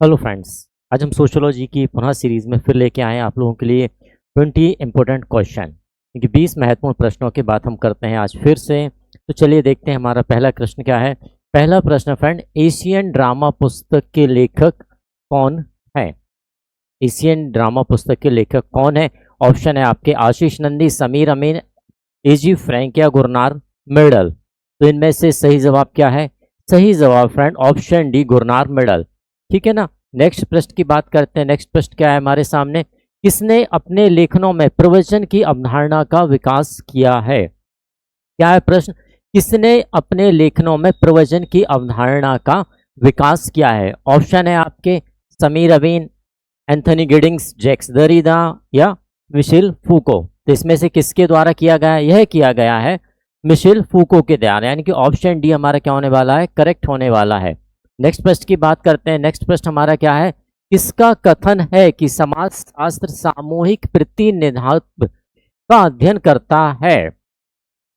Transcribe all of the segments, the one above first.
Hello friends. आज हम sociology की पुनः सीरीज में फिर लेके आए हैं आप लोगों के लिए 20 इम्पोर्टेंट क्वेश्चन, क्योंकि 20 महत्वपूर्ण प्रश्नों की बात हम करते हैं आज फिर से। तो चलिए देखते हैं हमारा पहला प्रश्न क्या है। पहला प्रश्न फ्रेंड, एशियन ड्रामा पुस्तक के लेखक कौन है? एशियन ड्रामा पुस्तक के लेखक कौन है? ऑप्शन है आपके आशीष नंदी, समीर अमीन, एजी फ्रैंक या गुरनार मिडल। तो इनमें से सही जवाब क्या है? सही जवाब फ्रेंड ऑप्शन डी, गुरनार मिडल। ठीक है ना। नेक्स्ट प्रश्न की बात करते हैं। नेक्स्ट प्रश्न क्या है हमारे सामने? किसने अपने लेखनों में प्रवचन की अवधारणा का विकास किया है? क्या है प्रश्न? किसने अपने लेखनों में प्रवचन की अवधारणा का विकास किया है? ऑप्शन है आपके समीर अवीन, एंथनी गिडिंग्स, जैक्स दरिदा या मिशेल फूको। तो इसमें से किसके द्वारा किया गया है? यह किया गया है मिशेल फूको के द्वारा, यानी कि ऑप्शन डी हमारा क्या होने वाला है? करेक्ट होने वाला है। नेक्स्ट प्रश्न की बात करते हैं। नेक्स्ट प्रश्न हमारा क्या है? किसका कथन है कि समाज शास्त्र सामूहिक प्रतिनिधित्व का अध्ययन करता है?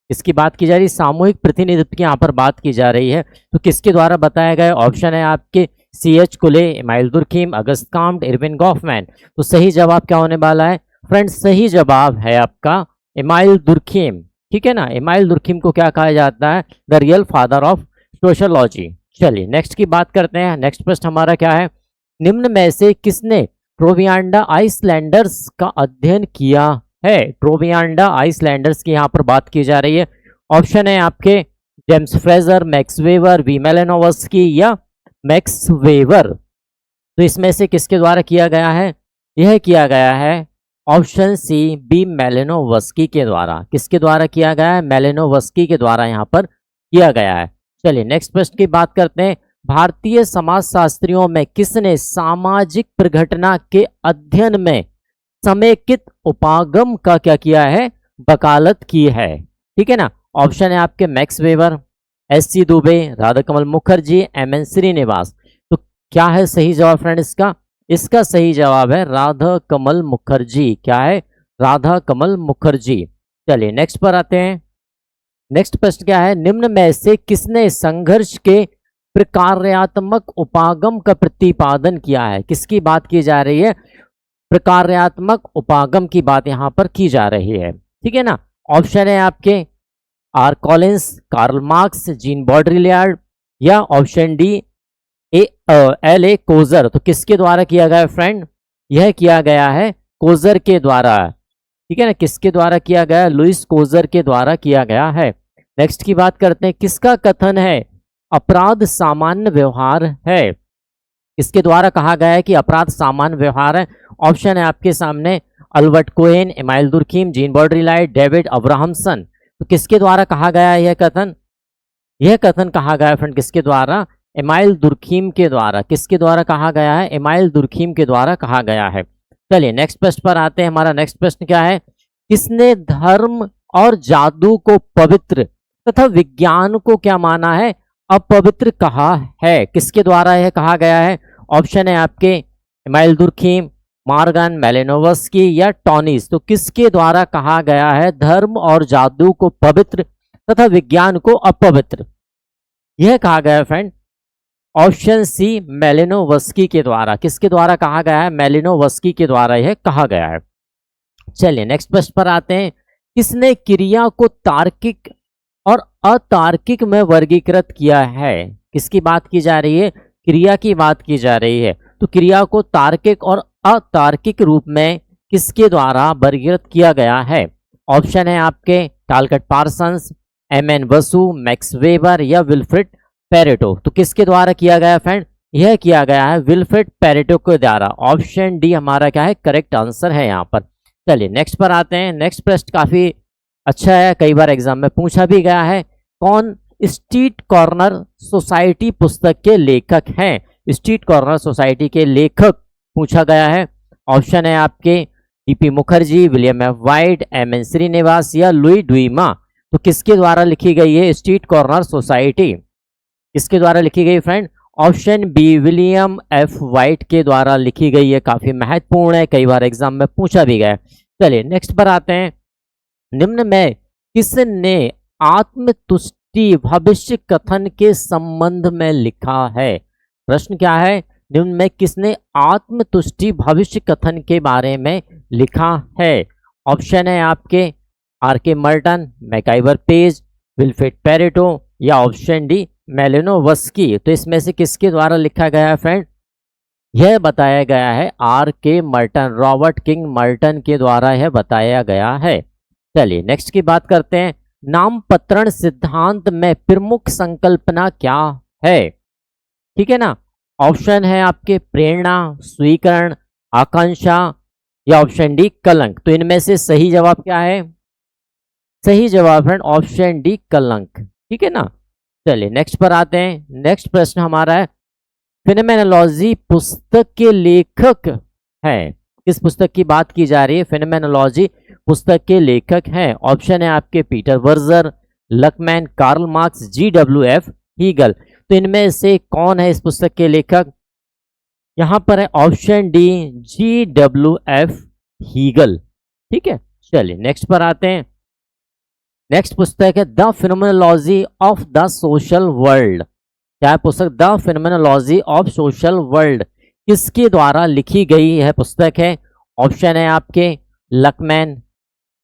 इसकी बात की जा रही है, सामूहिक प्रतिनिधित्व की यहाँ पर बात की जा रही है। तो किसके द्वारा बताया गया? ऑप्शन है आपके C.H. कुले, इमाइल दुर्खीम, अगस्त काम्ट, इरविन गॉफमैन। तो सही जवाब क्या होने वाला है फ्रेंड्स? सही जवाब है आपका इमाइल दुर्खीम। ठीक है ना। इमाइल दुर्खीम को क्या कहा जाता है? The real father of sociology. चलिए नेक्स्ट की बात करते हैं। नेक्स्ट प्रश्न हमारा क्या है? निम्न में से किसने ट्रोवियांडा आइसलैंडर्स का अध्ययन किया है? ट्रोवियांडा आइसलैंडर्स की यहाँ पर बात की जा रही है। ऑप्शन है आपके James Fraser, Max Weber, V Malinowski या मैक्स वेवर। तो इसमें से किसके द्वारा किया गया है? यह किया गया है ऑप्शन सी, बी मेलेनोवस्की के द्वारा। किसके द्वारा किया गया है? मेलेनोवस्की के द्वारा यहाँ पर किया गया है। चलिए नेक्स्ट प्रश्न की बात करते हैं। भारतीय समाजशास्त्रियों में किसने सामाजिक प्रघटना के अध्ययन में समेकित उपागम का क्या किया है? वकालत की है। ठीक है ना। ऑप्शन है आपके Max Weber, S.C. Dube, Radhakamal Mukherjee, M.N. Srinivas. तो क्या है सही जवाब फ्रेंड इसका? इसका सही जवाब है राधा कमल मुखर्जी। क्या है? राधा कमल मुखर्जी। चलिए नेक्स्ट पर आते हैं। नेक्स्ट प्रश्न क्या है? निम्न में से किसने संघर्ष के प्रकार्यात्मक उपागम का प्रतिपादन किया है? किसकी बात की जा रही है? प्रकार्यात्मक उपागम की बात यहां पर की जा रही है। ठीक है ना। ऑप्शन है आपके R Collins, Karl Marx, Jean Baudrillard या ऑप्शन डी L.A. कोजर। तो किसके द्वारा किया गया फ्रेंड? यह किया गया है कोजर के द्वारा। ठीक है ना। किसके द्वारा किया गया? लुइस कोजर के द्वारा किया गया है। नेक्स्ट की बात करते हैं। किसका कथन है अपराध सामान्य व्यवहार है? किसके द्वारा कहा गया है कि अपराध सामान्य व्यवहार है? ऑप्शन है आपके सामने Albert Cohen, Emile Durkheim, Jean Baudrillard, David Abrahamson. तो किसके द्वारा कहा गया है यह कथन? यह कथन कहा गया है फ्रेंड किसके द्वारा? इमाइल दुर्खीम के द्वारा। किसके द्वारा कहा गया है? इमाइल दुर्खीम के द्वारा कहा गया है। चलिए नेक्स्ट प्रश्न पर आते हैं। हमारा नेक्स्ट प्रश्न क्या है? किसने धर्म और जादू को पवित्र तथा विज्ञान को क्या माना है? अपवित्र कहा है। किसके द्वारा यह कहा गया है? ऑप्शन है आपके इमाइल दुर्खीम, मॉर्गन, मेलेनोवस्की या टॉनिस। तो किसके द्वारा कहा गया है धर्म और जादू को पवित्र तथा विज्ञान को अपवित्र? यह कहा गया है फ्रेंड ऑप्शन सी, मेलेनोवस्की के द्वारा। किसके द्वारा कहा गया है? मेलेनोवस्की के द्वारा यह कहा गया है। चलिए नेक्स्ट प्रश्न पर आते हैं। किसने क्रिया को तार्किक और अतार्किक में वर्गीकृत किया है? किसकी बात की जा रही है? क्रिया की बात की जा रही है। तो क्रिया को तार्किक और अतार्किक रूप में किसके द्वारा वर्गीकृत किया गया है? ऑप्शन है आपके टालकट Parsons, M.N. Basu, max weber या विल्फ्रेड पेरेटो। तो किसके द्वारा किया गया फ्रेंड? यह किया गया है विल्फ्रेड पेरेटो के द्वारा। ऑप्शन डी हमारा क्या है? करेक्ट आंसर है यहाँ पर। चलिए नेक्स्ट पर आते हैं। नेक्स्ट प्रश्न काफी अच्छा है, कई बार एग्जाम में पूछा भी गया है। कौन स्ट्रीट कॉर्नर सोसाइटी पुस्तक के लेखक हैं? स्ट्रीट कॉर्नर सोसाइटी के लेखक पूछा गया है। ऑप्शन है आपके D.P. Mukherjee, William F Whyte, M.N. Srinivas या लुई ड्यूमा। तो किसके द्वारा लिखी गई है स्ट्रीट कॉर्नर सोसाइटी? किसके द्वारा लिखी गई friend? Option B, William F Whyte के द्वारा लिखी गई है। काफी महत्वपूर्ण है, कई बार एग्जाम में पूछा भी गया। चलिए नेक्स्ट पर आते हैं। निम्न में किसने आत्मतुष्टि भविष्य कथन के संबंध में लिखा है? प्रश्न क्या है? निम्न में किसने आत्मतुष्टि भविष्य कथन के बारे में लिखा है? ऑप्शन है आपके R K. Merton, MacIver Page, Vilfredo Pareto या ऑप्शन डी मेलिनोवस्की। तो इसमें से किसके द्वारा लिखा गया है फ्रेंड? यह बताया गया है R K. Merton, Robert King Merton के द्वारा यह बताया गया है। चलिए नेक्स्ट की बात करते हैं। नामपत्रण सिद्धांत में प्रमुख संकल्पना क्या है? ठीक है ना, ऑप्शन है आपके प्रेरणा, स्वीकरण, आकांक्षा या ऑप्शन डी कलंक। तो इनमें से सही जवाब क्या है? सही जवाब फ्रेंड ऑप्शन डी कलंक। ठीक है ना, चलिए नेक्स्ट पर आते हैं। नेक्स्ट प्रश्न हमारा है फिनोमेनोलॉजी पुस्तक के लेखक हैं। किस पुस्तक की बात की जा रही है? फिनोमेनोलॉजी पुस्तक के लेखक हैं। ऑप्शन है आपके Peter Berger, Luckmann, Karl Marx, G.W.F. Hegel. तो इनमें से कौन है इस पुस्तक के लेखक? यहां पर है ऑप्शन डी G.W.F. हीगल। ठीक है, चलिए नेक्स्ट पर आते हैं। नेक्स्ट पुस्तक है the phenomenology of the social world. क्या पुस्तक? The phenomenology of social world. किसके द्वारा लिखी गई यह पुस्तक है? ऑप्शन है आपके लकमैन,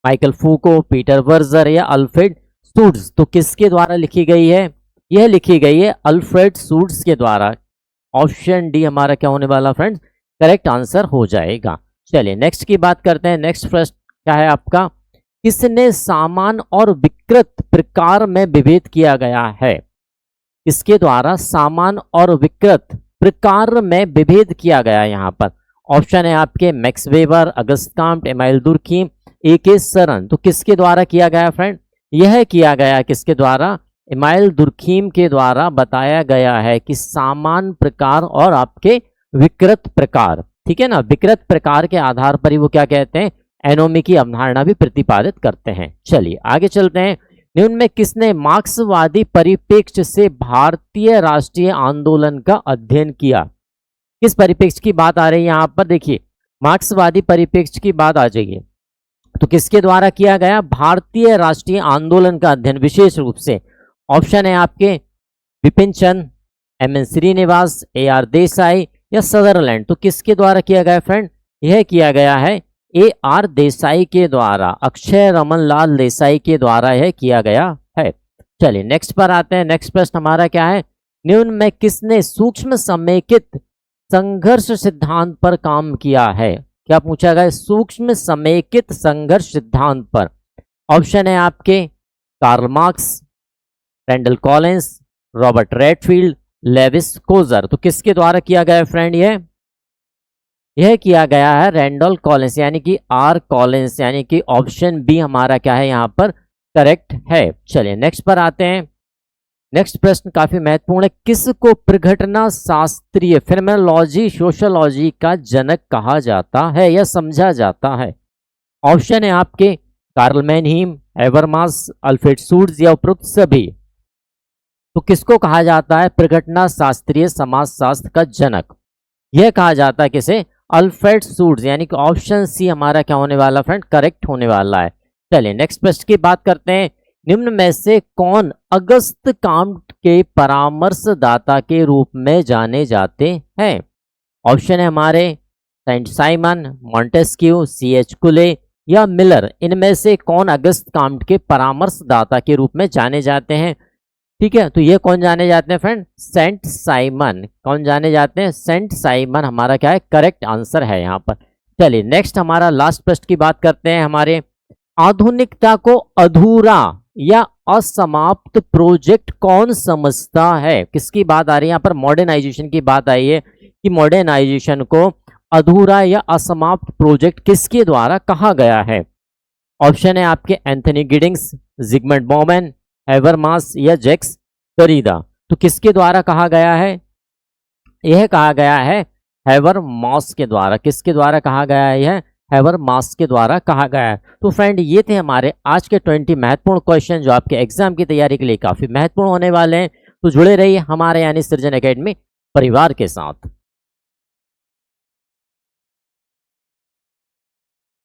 माइकल फूको, पीटर वर्जर या अल्फ्रेड सूट्स। तो किसके द्वारा लिखी गई है? यह लिखी गई है अल्फ्रेड सूट्स के द्वारा। ऑप्शन डी हमारा क्या होने वाला फ्रेंड्स? करेक्ट आंसर हो जाएगा। चलिए नेक्स्ट की बात करते हैं। नेक्स्ट प्रश्न क्या है आपका? किसने सामान और विकृत प्रकार में विभेद किया गया है? इसके द्वारा सामान और विकृत प्रकार में विभेद किया गया है यहाँ पर। ऑप्शन है आपके Max Weber, August Comte, Emile Durkheim, ए.के. सरन। तो किसके द्वारा किया गया फ्रेंड? यह किया गया किसके द्वारा? एमाइल दुर्खीम के द्वारा बताया गया है कि सामान प्रकार और आपके विकृत प्रकार, ठीक है ना, विकृत प्रकार के आधार पर ही वो क्या कहते हैं? एनोमी की अवधारणा भी प्रतिपादित करते हैं। चलिए आगे चलते हैं। निम्न में किसने मार्क्सवादी परिप्रेक्ष्य से भारतीय राष्ट्रीय आंदोलन का अध्ययन किया? किस परिप्रेक्ष्य की बात आ रही है यहाँ पर? देखिए मार्क्सवादी परिप्रेक्ष्य की बात आ जाइए तो किसके द्वारा किया गया? भारतीय राष्ट्रीय आंदोलन का अध्ययन विशेष रूप से। ऑप्शन है आपके विपिन चंद, एम.एन. श्रीनिवास, ए.आर. देसाई या सदरलैंड। तो किसके द्वारा किया गया फ्रेंड? यह किया गया है ए.आर. देसाई के द्वारा, अक्षय रमन लाल देसाई के द्वारा यह किया गया है। चलिए नेक्स्ट पर आते हैं। नेक्स्ट प्रश्न हमारा क्या है? निम्न में किसने सूक्ष्म समेकित संघर्ष सिद्धांत पर काम किया है? क्या पूछा गया? सूक्ष्म समेकित संघर्ष सिद्धांत पर। ऑप्शन है आपके Karl Marx, Randall Collins, Robert Redfield, Lewis Coser. तो किसके द्वारा किया गया फ्रेंड? यह किया गया है रैंडल कॉलिंस यानी कि आर कॉलिंस, यानी कि ऑप्शन बी हमारा क्या है यहाँ पर? करेक्ट है। चलिए नेक्स्ट पर आते हैं। नेक्स्ट प्रश्न काफी महत्वपूर्ण है। किसको प्रघटना शास्त्रीय फिनोमेनोलॉजी सोशियोलॉजी का जनक कहा जाता है या समझा जाता है? ऑप्शन है आपके कार्ल मैनहीम, हेबरमास, अल्फ्रेड सूट्स या उपरोक्त सभी। तो किसको कहा जाता है प्रघटना शास्त्रीय समाजशास्त्र का जनक? यह कहा जाता है किसे? अल्फ्रेड सूट्स, यानी कि ऑप्शन सी हमारा क्या होने वाला फ्रेंड? करेक्ट होने वाला है। चलिए नेक्स्ट प्रश्न की बात करते हैं। निम्न में से कौन अगस्त काम्ट के परामर्शदाता के रूप में जाने जाते हैं? ऑप्शन है हमारे सेंट साइमन, मॉन्टेस्क्यू, C.H. कुले या मिलर। इनमें से कौन अगस्त काम्ट के परामर्शदाता के रूप में जाने जाते हैं? ठीक है, तो ये कौन जाने जाते हैं फ्रेंड? Saint Simon. कौन जाने जाते हैं? सेंट साइमन हमारा क्या है? करेक्ट आंसर है यहाँ पर। चलिए नेक्स्ट हमारा लास्ट प्रश्न की बात करते हैं। हमारे आधुनिकता को अधूरा या असमाप्त प्रोजेक्ट कौन समझता है? किसकी बात आ रही है यहाँ पर? मॉडर्नाइजेशन की बात आई है कि मॉडर्नाइजेशन को अधूरा या असमाप्त प्रोजेक्ट किसके द्वारा कहा गया है? ऑप्शन है आपके एंथनी गिडिंग्स, जिगमंड बॉमन, हेबरमास या जैक्स दरिडा। तो किसके द्वारा कहा गया है? यह कहा गया है हेबरमास के द्वारा। किसके द्वारा कहा गया है? यह हेबरमास के द्वारा कहा गया है। तो फ्रेंड ये थे हमारे आज के 20 महत्वपूर्ण क्वेश्चन जो आपके एग्जाम की तैयारी के लिए काफी महत्वपूर्ण होने वाले हैं। तो जुड़े रहिए हमारे यानी सृजन एकेडमी परिवार के साथ।